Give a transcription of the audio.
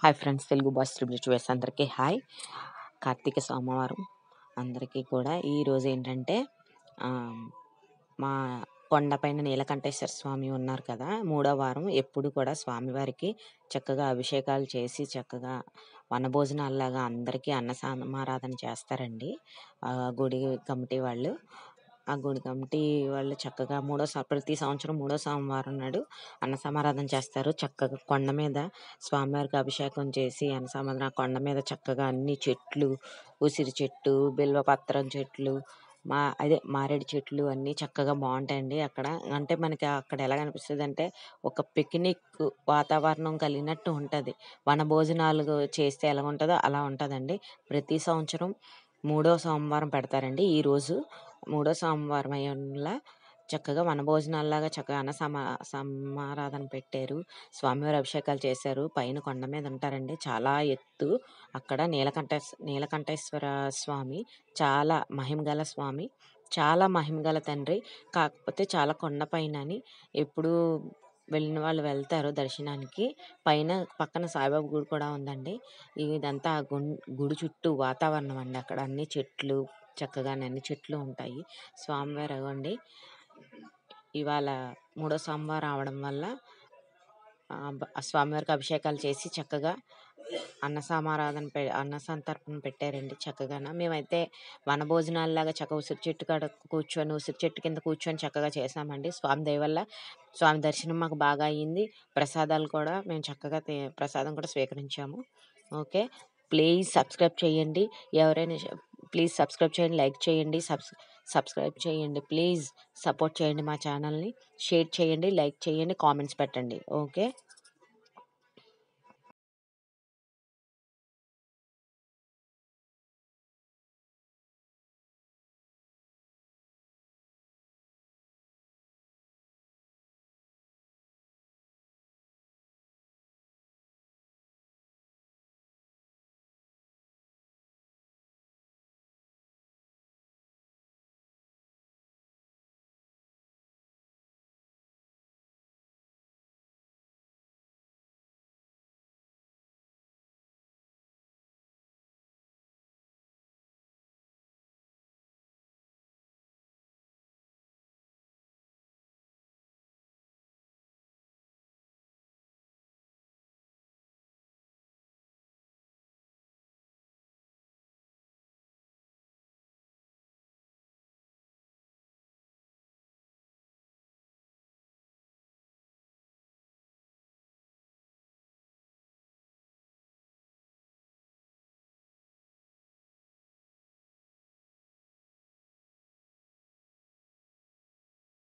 Hi friends, Telugu boys tribute ways అందరికీ hi. Karthika సోమవారం అందరికీ కూడా ఈరోజు ఏంటంటే మా కొండపైన నీలకంఠేశ్వర స్వామి ఉన్నారు కదా, మూడో వారం ఎప్పుడు కూడా స్వామివారికి చక్కగా అభిషేకాలు చేసి చక్కగా వనభోజనాల్లాగా అందరికీ అన్న సమారాధన చేస్తారండి. గుడి కమిటీ వాళ్ళు గుడి కమిటీ వాళ్ళు చక్కగా ప్రతి సంవత్సరం మూడో సోమవారం నాడు అన్న సమారాధన చేస్తారు. చక్కగా కొండ మీద స్వామివారికి అభిషేకం చేసి అన్న సమాధాన కొండ మీద చక్కగా అన్ని చెట్లు, ఉసిరి చెట్టు, బిల్వపత్రం చెట్లు, మారేడు చెట్లు అన్నీ చక్కగా బాగుంటాయండి. అక్కడ అంటే మనకి అక్కడ ఎలా కనిపిస్తుంది అంటే ఒక పిక్నిక్ వాతావరణం కలిగినట్టు ఉంటుంది. వన భోజనాలు చేస్తే ఎలా ఉంటుందో అలా ఉంటుందండి. ప్రతి సంవత్సరం మూడో సోమవారం పెడతారండి. ఈరోజు మూడో సోమవారం అయ్యేలా చక్కగా వనభోజనాల్లాగా చక్కగా సమారాధన పెట్టారు. స్వామివారి అభిషేకాలు చేశారు. పైన కొండ మీద ఉంటారండి, చాలా ఎత్తు. అక్కడ నీలకంఠేశ్వర స్వామి చాలా మహిమగల స్వామి, చాలా మహిమగల తండ్రి. కాకపోతే చాలా కొండ పైన అని ఎప్పుడు వెళ్ళిన వాళ్ళు వెళ్తారు దర్శనానికి. పక్కన సాయిబాబా గుడి కూడా ఉందండి. ఇదంతా గుడి చుట్టూ వాతావరణం అండి. అక్కడ అన్ని చెట్లు, చక్కగా అన్ని చెట్లు ఉంటాయి. స్వామివారు అవ్వండి ఇవాళ మూడో సోమవారం అవడం వల్ల స్వామివారికి అభిషేకాలు చేసి చక్కగా అన్న సంతర్పణ పెట్టారండి. చక్కగా మేమైతే వనభోజనాల్లాగా చక్కగా ఉసిరి చెట్టు కింద కూర్చొని చక్కగా చేసామండి. స్వామి దయ వల్ల స్వామి దర్శనం మాకు బాగా అయ్యింది. ప్రసాదాలు కూడా మేము చక్కగా ప్రసాదం కూడా స్వీకరించాము. ఓకే, ప్లీజ్ సబ్స్క్రైబ్ చేయండి. ప్లీజ్ సబ్స్క్రైబ్ చేయండి, లైక్ చేయండి, సబ్స్క్రైబ్ చేయండి. ప్లీజ్ సపోర్ట్ చేయండి మా ఛానల్ని. షేర్ చేయండి, లైక్ చేయండి, కామెంట్స్ పెట్టండి. ఓకే.